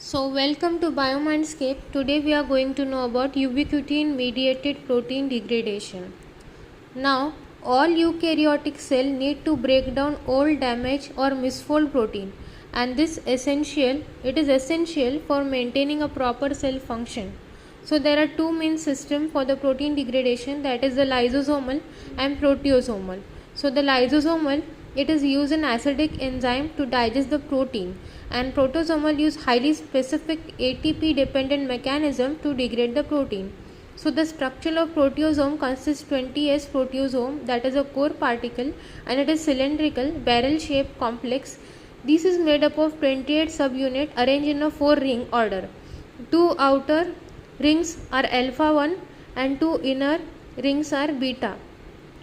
So welcome to Biomindscape. Today we are going to know about ubiquitin mediated protein degradation. Now all eukaryotic cell need to break down old damaged or misfold protein, and it is essential for maintaining a proper cell function. So there are two main systems for the protein degradation, that is the lysosomal and proteasomal. So the lysosomal, it is used an acidic enzyme to digest the protein, and proteasomal use highly specific ATP dependent mechanism to degrade the protein. So the structure of proteasome consists 20S proteasome, that is a core particle, and it is cylindrical barrel shaped complex. This is made up of 28 subunits arranged in a 4-ring order. Two outer rings are alpha 1 and two inner rings are beta.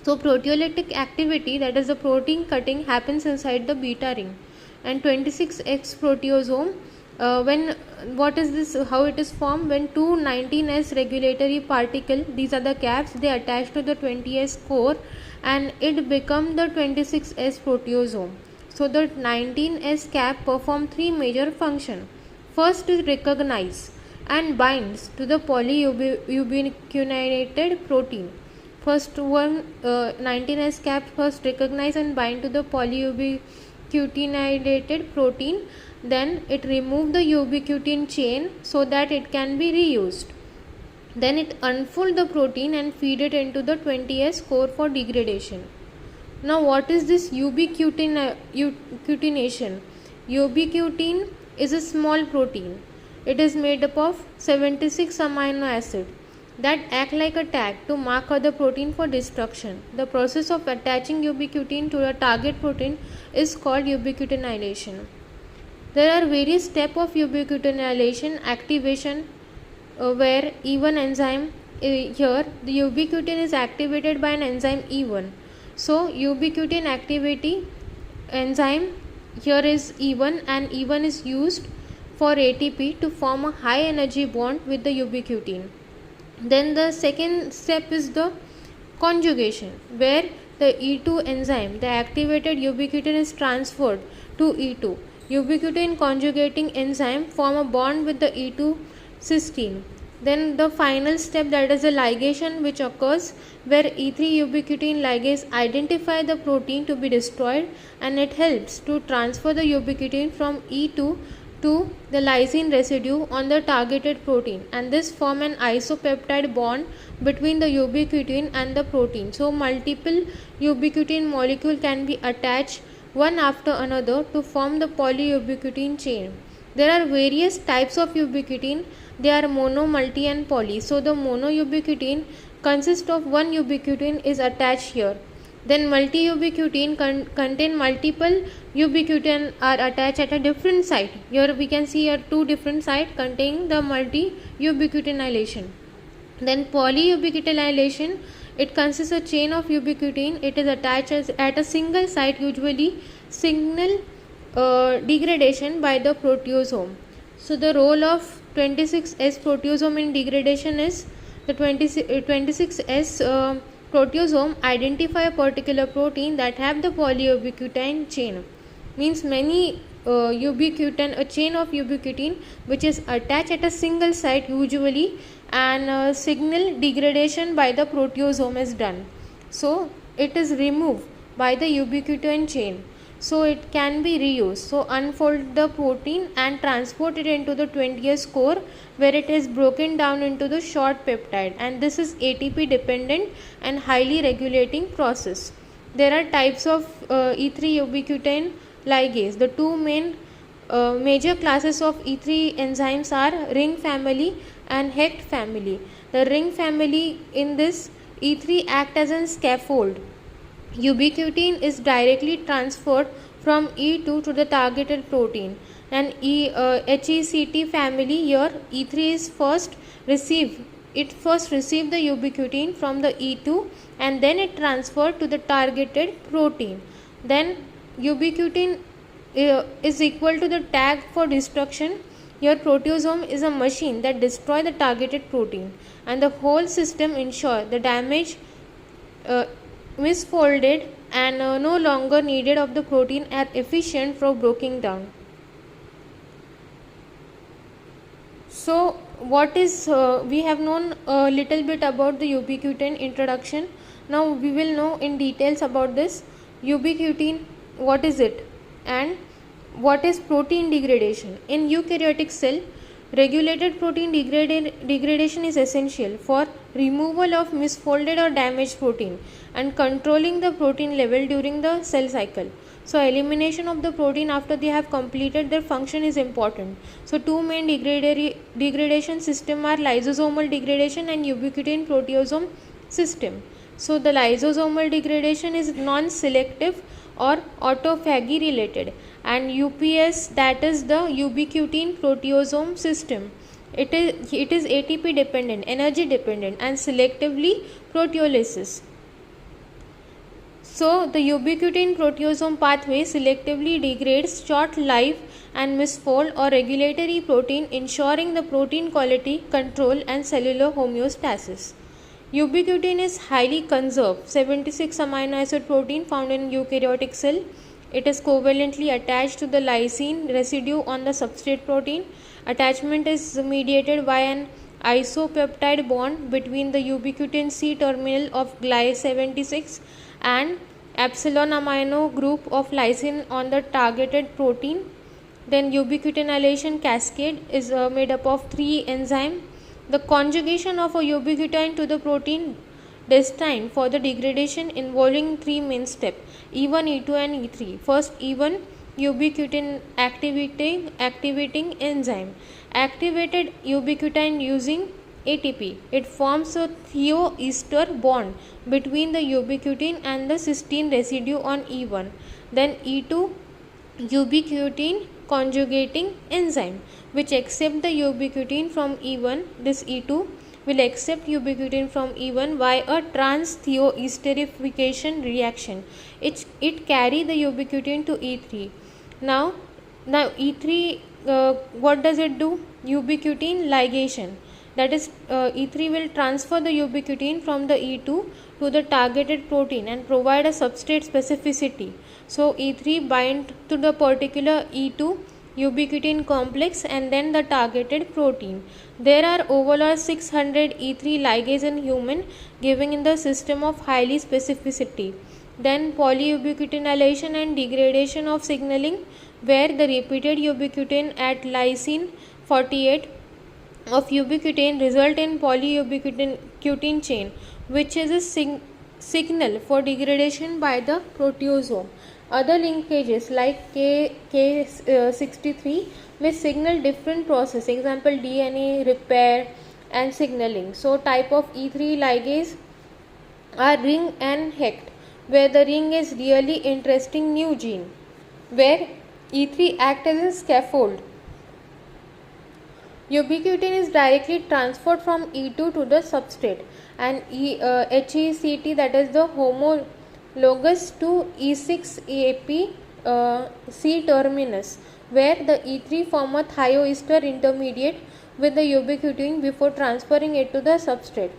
So proteolytic activity, that is the protein cutting, happens inside the beta ring. And 26X proteasome, when what is this, how it is formed? When two 19S regulatory particle, these are the caps, they attach to the 20S core and it become the 26S proteasome. So the 19S cap perform three major functions. First is recognize and binds to the polyubiquitinated protein. First one, 19S cap first recognize and bind to the polyubiquitinated protein. Then it remove the ubiquitin chain so that it can be reused. Then it unfold the protein and feed it into the 20S core for degradation. Now what is this ubiquitination? Ubiquitin is a small protein. It is made up of 76 amino acids that act like a tag to mark other protein for destruction. The process of attaching ubiquitin to a target protein is called ubiquitination. There are various steps of ubiquitination activation where E1 enzyme, here the ubiquitin is activated by an enzyme E1. So ubiquitin activity enzyme here is E1, and E1 is used for ATP to form a high energy bond with the ubiquitin. Then the second step is the conjugation, where the E2 enzyme, the activated ubiquitin, is transferred to E2. Ubiquitin conjugating enzyme form a bond with the E2 cysteine. Then the final step, that is the ligation, which occurs where E3 ubiquitin ligase identify the protein to be destroyed, and it helps to transfer the ubiquitin from E2 to the lysine residue on the targeted protein, and this form an isopeptide bond between the ubiquitin and the protein. So multiple ubiquitin molecule can be attached one after another to form the polyubiquitin chain. There are various types of ubiquitin. They are mono, multi and poly. So the mono ubiquitin consists of one ubiquitin is attached here. Then multi-ubiquitin contain multiple ubiquitin are attached at a different site. Here we can see here two different sites containing the multi-ubiquitinylation. Then polyubiquitinylation, it consists a chain of ubiquitin. It is attached at a single site, usually signal degradation by the proteasome. So the role of 26S proteasome in degradation is the 26S proteasome identify a particular protein that have the polyubiquitin chain. Means many ubiquitin, a chain of ubiquitin which is attached at a single site usually, and signal degradation by the proteasome is done. So it is removed by the ubiquitin chain, so it can be reused. So unfold the protein and transport it into the 20S core, where it is broken down into the short peptide, and this is ATP dependent and highly regulating process. There are types of E3 ubiquitin ligase. The two main major classes of E3 enzymes are ring family and Hecht family. The ring family, in this E3 act as a scaffold. Ubiquitin is directly transferred from E2 to the targeted protein, and HECT family, here E3 is first receive the ubiquitin from the E2 and then it transferred to the targeted protein. Then ubiquitin is equal to the tag for destruction. Your proteasome is a machine that destroy the targeted protein, and the whole system ensure the damage misfolded and no longer needed of the protein are efficient for breaking down. So what is we have known a little bit about the ubiquitin introduction. Now we will know in details about this ubiquitin, what is it and what is protein degradation. In eukaryotic cell, regulated protein degradation is essential for removal of misfolded or damaged protein and controlling the protein level during the cell cycle. So elimination of the protein after they have completed their function is important. So two main degradation system are lysosomal degradation and ubiquitin proteasome system. So the lysosomal degradation is non-selective or autophagy related, and UPS, that is the ubiquitin proteasome system, it is ATP dependent, energy dependent, and selectively proteolysis. So the ubiquitin proteasome pathway selectively degrades short-lived and misfold or regulatory protein, ensuring the protein quality control and cellular homeostasis. Ubiquitin is highly conserved 76 amino acid protein found in eukaryotic cell. It is covalently attached to the lysine residue on the substrate protein. Attachment is mediated by an isopeptide bond between the ubiquitin C terminal of Gly76 and epsilon amino group of lysine on the targeted protein. Then ubiquitinylation cascade is made up of 3 enzymes. The conjugation of a ubiquitin to the protein destined for the degradation involving 3 main steps, E1, E2 and E3. First, E1, ubiquitin activating enzyme. Activated ubiquitin using ATP. It forms a thioester bond between the ubiquitin and the cysteine residue on E1. Then E2, ubiquitin conjugating enzyme, which accept the ubiquitin from E1. This E2 will accept ubiquitin from E1 by a trans-thioesterification reaction. It carry the ubiquitin to E3. Now E3, what does it do? Ubiquitin ligation. That is, E3 will transfer the ubiquitin from the E2 to the targeted protein and provide a substrate specificity. So E3 bind to the particular E2 ubiquitin complex and then the targeted protein. There are overall 600 E3 ligase in human, giving in the system of highly specificity. Then polyubiquitinylation and degradation of signaling, where the repeated ubiquitin at lysine 48 of ubiquitin result in polyubiquitin chain, which is a signal for degradation by the proteasome. Other linkages like K63 may signal different process, example DNA repair and signaling. So type of E3 ligase are ring and HECT, where the ring is really interesting new gene, where E3 act as a scaffold. Ubiquitin is directly transferred from E2 to the substrate, and HECT, that is the homologous to E6AP C terminus, where the E3 form a thioester intermediate with the ubiquitin before transferring it to the substrate.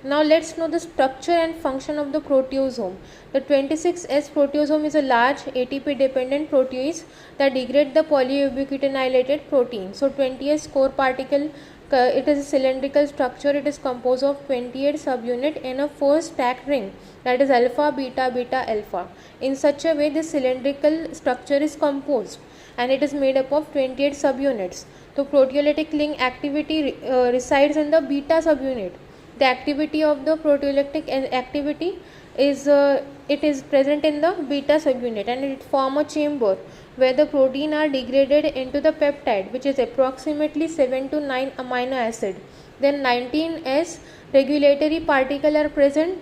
Now let's know the structure and function of the proteasome. The 26S proteasome is a large ATP dependent protease that degrades the polyubiquitinated protein. So 20S core particle, it is a cylindrical structure. It is composed of 28 subunit in a 4 stacked ring, that is alpha, beta, beta, alpha. In such a way, this cylindrical structure is composed and it is made up of 28 subunits. So proteolytic link activity resides in the beta subunit. The activity of the proteolytic activity is it is present in the beta subunit, and it form a chamber where the protein are degraded into the peptide, which is approximately 7 to 9 amino acid. Then 19S regulatory particle are present.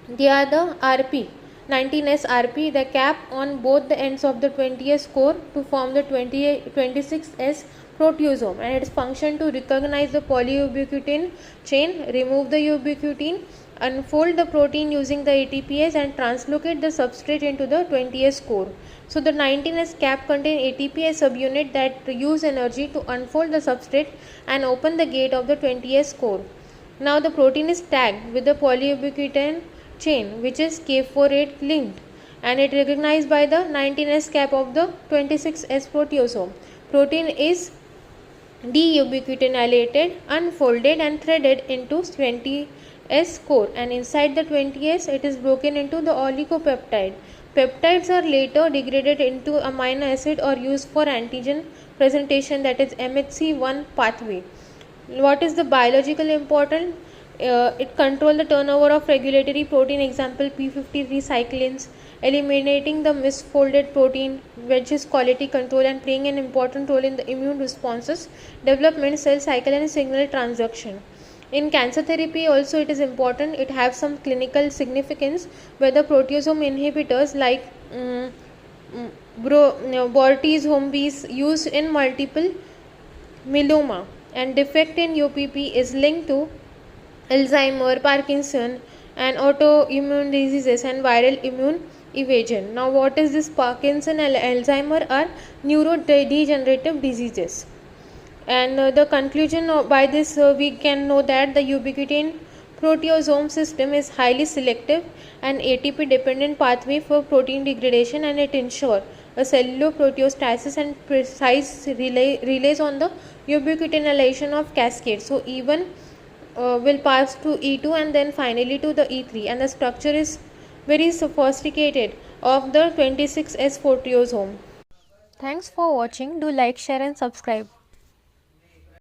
They are the RP, 19S RP, the cap on both the ends of the 20S core to form the 26S proteasome, and its function to recognize the polyubiquitin chain, remove the ubiquitin, unfold the protein using the ATPase, and translocate the substrate into the 20S core. So the 19S cap contain ATPase subunit that use energy to unfold the substrate and open the gate of the 20S core. Now the protein is tagged with the polyubiquitin chain, which is K48 linked, and it recognized by the 19S cap of the 26S proteasome. Protein is deubiquitinated, unfolded and threaded into 20S core, and inside the 20S it is broken into the oligopeptide. Peptides are later degraded into amino acid or used for antigen presentation, that is MHC1 pathway. What is the biological important? It controls the turnover of regulatory protein, example p53 cyclins, eliminating the misfolded protein, which is quality control and playing an important role in the immune responses, development, cell cycle and signal transduction. In cancer therapy also it is important. It has some clinical significance where the proteasome inhibitors like bortezomib used in multiple myeloma, and defect in UPP is linked to Alzheimer, Parkinson and autoimmune diseases and viral immune evasion. Now what is this? Parkinson and Alzheimer are neurodegenerative diseases. And the conclusion by this we can know that the ubiquitin proteasome system is highly selective and ATP dependent pathway for protein degradation, and it ensures a cellular proteostasis and precise relays on the ubiquitination of cascade. So even will pass to E2 and then finally to the E3, and the structure is very sophisticated of the 26S proteasome. Thanks for watching. Do like, share and subscribe.